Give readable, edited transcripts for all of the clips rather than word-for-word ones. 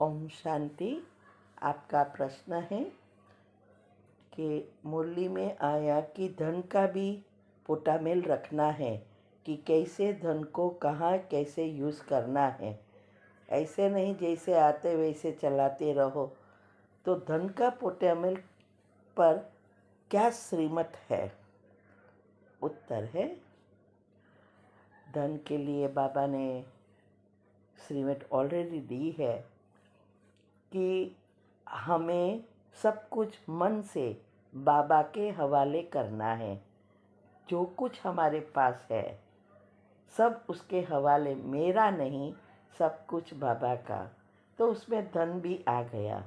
ओम शांति। आपका प्रश्न है कि मुरली में आया कि धन का भी पोटामेल रखना है कि कैसे धन को कहाँ कैसे यूज़ करना है। ऐसे नहीं जैसे आते वैसे चलाते रहो। तो धन का पोटामेल पर क्या श्रीमत है? उत्तर है, धन के लिए बाबा ने श्रीमत ऑलरेडी दी है कि हमें सब कुछ मन से बाबा के हवाले करना है। जो कुछ हमारे पास है सब उसके हवाले, मेरा नहीं, सब कुछ बाबा का। तो उसमें धन भी आ गया।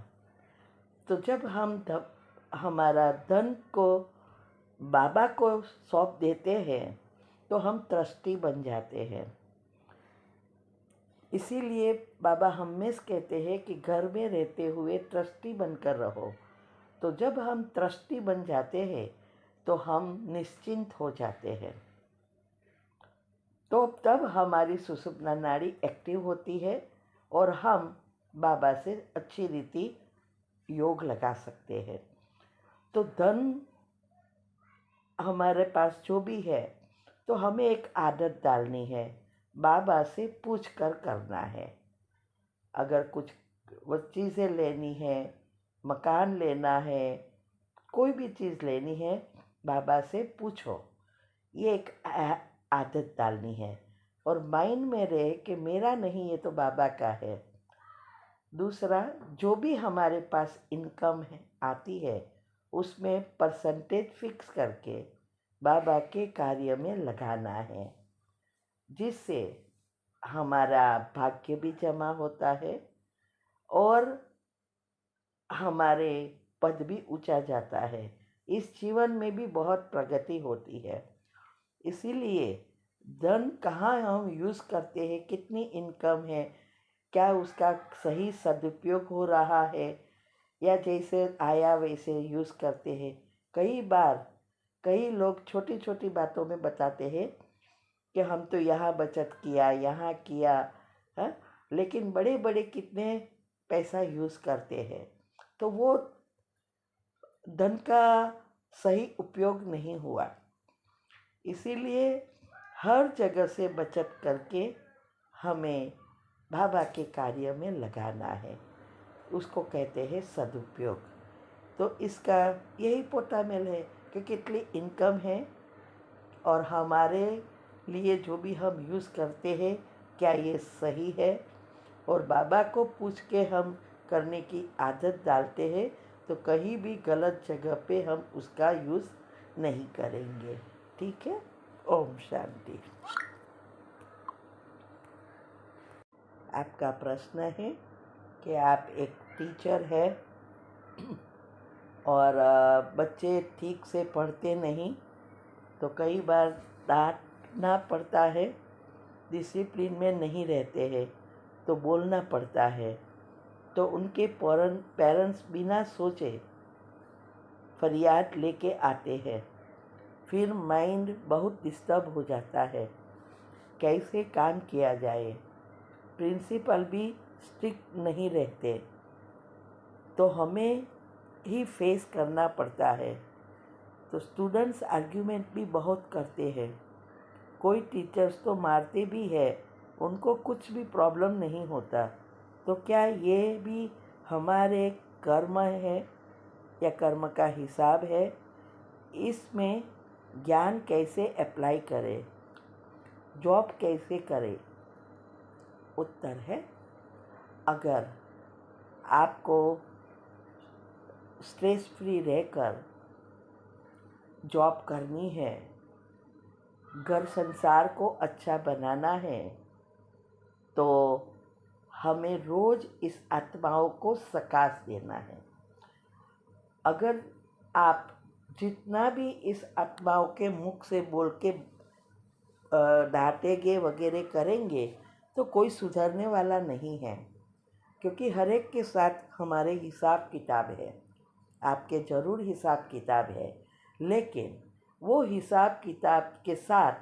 तो जब हम हमारा धन को बाबा को सौंप देते हैं तो हम ट्रस्टी बन जाते हैं। इसीलिए बाबा हमेशा कहते हैं कि घर में रहते हुए ट्रस्टी बनकर रहो। तो जब हम ट्रस्टी बन जाते हैं तो हम निश्चिंत हो जाते हैं। तो तब हमारी सुषुप्ना नाड़ी एक्टिव होती है और हम बाबा से अच्छी रीति योग लगा सकते हैं। तो धन हमारे पास जो भी है तो हमें एक आदत डालनी है, बाबा से पूछ कर करना है। अगर कुछ वो चीज़ें लेनी है, मकान लेना है, कोई भी चीज़ लेनी है, बाबा से पूछो। ये एक आदत डालनी है और माइंड में रहे कि मेरा नहीं, ये तो बाबा का है। दूसरा, जो भी हमारे पास इनकम है आती है उसमें परसेंटेज फिक्स करके बाबा के कार्य में लगाना है, जिससे हमारा भाग्य भी जमा होता है और हमारे पद भी ऊंचा जाता है। इस जीवन में भी बहुत प्रगति होती है। इसीलिए धन कहाँ हम यूज़ करते हैं, कितनी इनकम है, क्या उसका सही सदुपयोग हो रहा है या जैसे आया वैसे यूज़ करते हैं। कई बार कई लोग छोटी छोटी बातों में बताते हैं कि हम तो यहाँ बचत किया, यहाँ किया है, लेकिन बड़े बड़े कितने पैसा यूज़ करते हैं। तो वो धन का सही उपयोग नहीं हुआ। इसीलिए हर जगह से बचत करके हमें बाबा के कार्य में लगाना है। उसको कहते हैं सदुपयोग। तो इसका यही पोटामेल है कि कितनी इनकम है और हमारे लिए जो भी हम यूज़ करते हैं क्या ये सही है। और बाबा को पूछ के हम करने की आदत डालते हैं तो कहीं भी गलत जगह पे हम उसका यूज़ नहीं करेंगे। ठीक है। ओम शांति। आपका प्रश्न है कि आप एक टीचर है और बच्चे ठीक से पढ़ते नहीं तो कई बार डांटना पड़ता है, डिसिप्लिन में नहीं रहते हैं तो बोलना पड़ता है। तो उनके पेरेंट्स बिना सोचे फरियाद लेके आते हैं, फिर माइंड बहुत डिस्टर्ब हो जाता है। कैसे काम किया जाए? प्रिंसिपल भी स्ट्रिक्ट नहीं रहते तो हमें ही फेस करना पड़ता है। तो स्टूडेंट्स आर्ग्यूमेंट भी बहुत करते हैं। कोई टीचर्स तो मारते भी है, उनको कुछ भी प्रॉब्लम नहीं होता। तो क्या ये भी हमारे कर्म है या कर्म का हिसाब है? इसमें ज्ञान कैसे अप्लाई करें, जॉब कैसे करें? उत्तर है, अगर आपको स्ट्रेस फ्री रहकर जॉब करनी है, घर संसार को अच्छा बनाना है, तो हमें रोज इस आत्माओं को सकाश देना है। अगर आप जितना भी इस आत्माओं के मुख से बोल के डांटेंगे वगैरह करेंगे तो कोई सुधरने वाला नहीं है, क्योंकि हर एक के साथ हमारे हिसाब किताब है। आपके ज़रूर हिसाब किताब है, लेकिन वो हिसाब किताब के साथ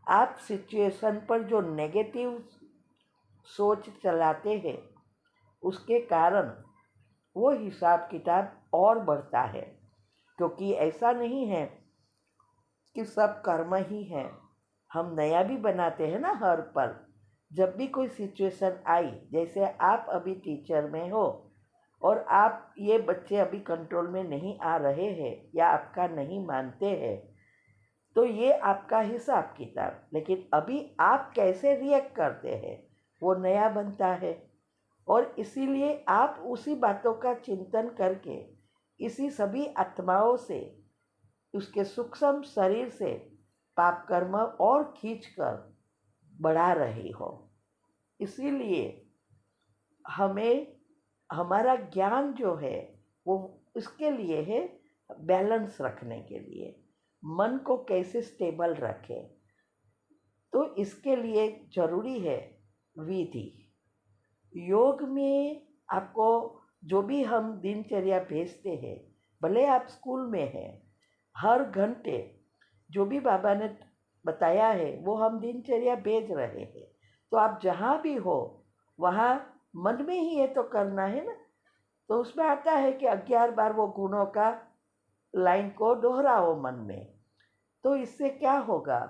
आप सिचुएशन पर जो नेगेटिव सोच चलाते हैं उसके कारण वो हिसाब किताब और बढ़ता है। क्योंकि ऐसा नहीं है कि सब कर्म ही है, हम नया भी बनाते हैं ना हर पल। जब भी कोई सिचुएशन आई, जैसे आप अभी टीचर में हो और आप ये बच्चे अभी कंट्रोल में नहीं आ रहे हैं या आपका नहीं मानते हैं, तो ये आपका हिसाब किताब, लेकिन अभी आप कैसे रिएक्ट करते हैं वो नया बनता है। और इसीलिए आप उसी बातों का चिंतन करके इसी सभी आत्माओं से, उसके सूक्ष्म शरीर से पाप कर्म और खींचकर बढ़ा रही हो। इसीलिए हमें हमारा ज्ञान जो है वो उसके लिए है, बैलेंस रखने के लिए, मन को कैसे स्टेबल रखें। तो इसके लिए जरूरी है विधि। योग में आपको जो भी हम दिनचर्या भेजते हैं, भले आप स्कूल में हैं, हर घंटे जो भी बाबा ने बताया है वो हम दिनचर्या भेज रहे हैं। तो आप जहाँ भी हो वहाँ मन में ही ये तो करना है ना। तो उसमें आता है कि 11 बार वो गुणों का लाइन को दोहराओ मन में। तो इससे क्या होगा,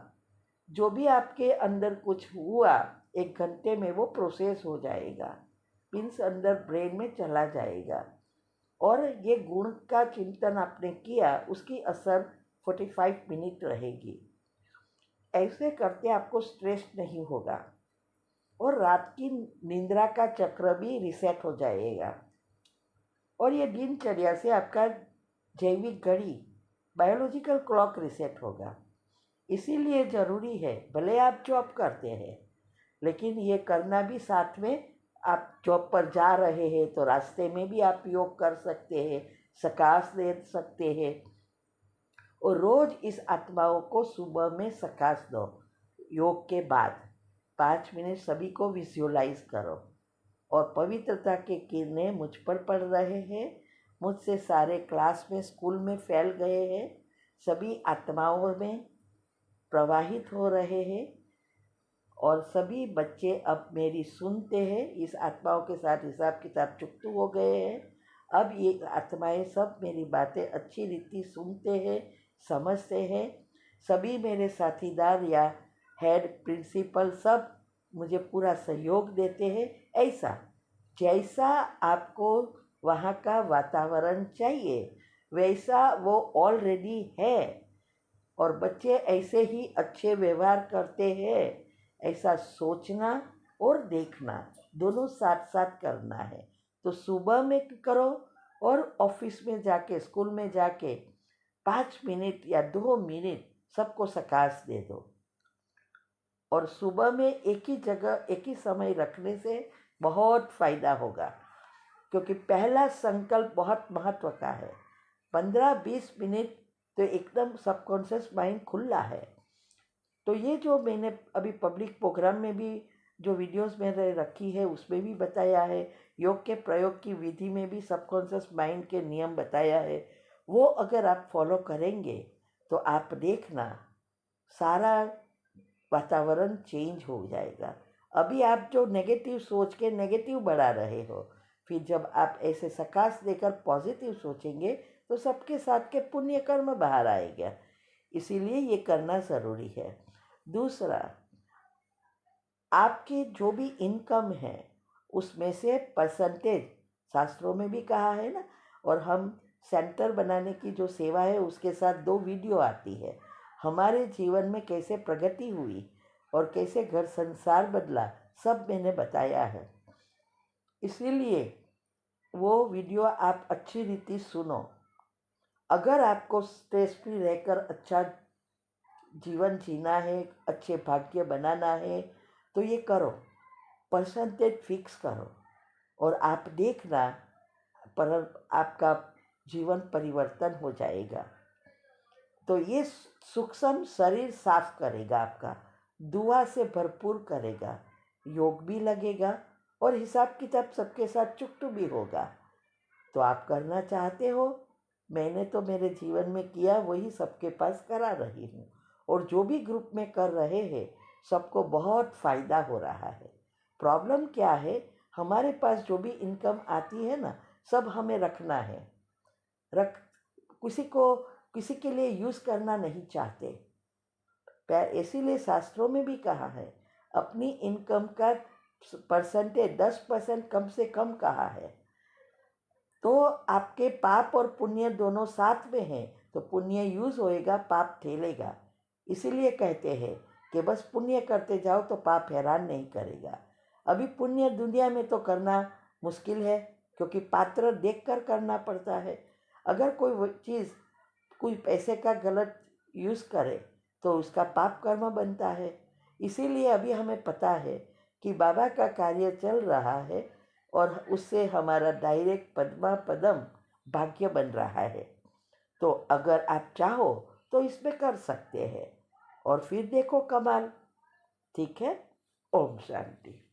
जो भी आपके अंदर कुछ हुआ 1 घंटे में वो प्रोसेस हो जाएगा, मीन्स अंदर ब्रेन में चला जाएगा। और ये गुण का चिंतन आपने किया, उसकी असर 45 मिनट रहेगी। ऐसे करके आपको स्ट्रेस नहीं होगा और रात की निंद्रा का चक्र भी रिसेट हो जाएगा। और ये दिनचर्या से आपका जैविक घड़ी, बायोलॉजिकल क्लॉक रिसेट होगा। इसीलिए ज़रूरी है, भले आप जॉब करते हैं लेकिन ये करना भी साथ में। आप जॉब पर जा रहे हैं तो रास्ते में भी आप योग कर सकते हैं, सकाश दे सकते हैं। और रोज़ इस आत्माओं को सुबह में सकाश दो। योग के बाद 5 मिनट सभी को विजुअलाइज करो और पवित्रता के किरणें मुझ पर पड़ रहे हैं, मुझसे सारे क्लास में स्कूल में फैल गए हैं, सभी आत्माओं में प्रवाहित हो रहे हैं और सभी बच्चे अब मेरी सुनते हैं। इस आत्माओं के साथ हिसाब किताब चुकतू हो गए हैं। अब ये आत्माएं सब मेरी बातें अच्छी रीति सुनते हैं, समझते हैं। सभी मेरे साथीदार या हेड प्रिंसिपल सब मुझे पूरा सहयोग देते हैं। ऐसा जैसा आपको वहाँ का वातावरण चाहिए वैसा वो ऑलरेडी है। और बच्चे ऐसे ही अच्छे व्यवहार करते हैं, ऐसा सोचना और देखना दोनों साथ साथ करना है। तो सुबह में करो और ऑफिस में जाके, स्कूल में जाके 5 मिनट या 2 मिनट सबको सकाश दे दो। और सुबह में एक ही जगह एक ही समय रखने से बहुत फायदा होगा, क्योंकि पहला संकल्प बहुत महत्व का है। 15-20 मिनट तो एकदम सबकॉन्शियस माइंड खुला है। तो ये जो मैंने अभी पब्लिक प्रोग्राम में भी जो वीडियोस मैंने रखी है उसमें भी बताया है, योग के प्रयोग की विधि में भी सबकॉन्शियस माइंड के नियम बताया है। वो अगर आप फॉलो करेंगे तो आप देखना सारा वातावरण चेंज हो जाएगा। अभी आप जो नेगेटिव सोच के नेगेटिव बढ़ा रहे हो, फिर जब आप ऐसे सकाश देकर पॉजिटिव सोचेंगे तो सबके साथ के पुण्य कर्म बाहर आएगा। इसीलिए ये करना ज़रूरी है। दूसरा, आपकी जो भी इनकम है उसमें से परसेंटेज, शास्त्रों में भी कहा है ना। और हम सेंटर बनाने की जो सेवा है उसके साथ 2 वीडियो आती है, हमारे जीवन में कैसे प्रगति हुई और कैसे घर संसार बदला, सब मैंने बताया है। इसीलिए वो वीडियो आप अच्छी रीति सुनो। अगर आपको स्ट्रेस फ्री रहकर अच्छा जीवन जीना है, अच्छे भाग्य बनाना है, तो ये करो, परसेंटेज फिक्स करो और आप देखना पर आपका जीवन परिवर्तन हो जाएगा। तो ये सूक्ष्म शरीर साफ करेगा, आपका दुआ से भरपूर करेगा, योग भी लगेगा और हिसाब किताब सबके साथ चुकतू भी होगा। तो आप करना चाहते हो, मैंने तो मेरे जीवन में किया, वही सबके पास करा रही हूँ। और जो भी ग्रुप में कर रहे हैं सबको बहुत फ़ायदा हो रहा है। प्रॉब्लम क्या है, हमारे पास जो भी इनकम आती है ना, सब हमें रखना है। रख किसी के लिए यूज़ करना नहीं चाहते। इसीलिए शास्त्रों में भी कहा है, अपनी इनकम का परसेंटेज 10% कम से कम कहा है। तो आपके पाप और पुण्य दोनों साथ में हैं, तो पुण्य यूज़ होएगा, पाप ठेलेगा। इसीलिए कहते हैं कि बस पुण्य करते जाओ तो पाप हैरान नहीं करेगा। अभी पुण्य दुनिया में तो करना मुश्किल है, क्योंकि पात्र देखकर करना पड़ता है। अगर कोई चीज़ कोई पैसे का गलत यूज़ करे तो उसका पाप कर्म बनता है। इसीलिए अभी हमें पता है कि बाबा का कार्य चल रहा है और उससे हमारा डायरेक्ट पद्मा पदम भाग्य बन रहा है। तो अगर आप चाहो तो इसमें कर सकते हैं और फिर देखो कमाल। ठीक है। ओम शांति।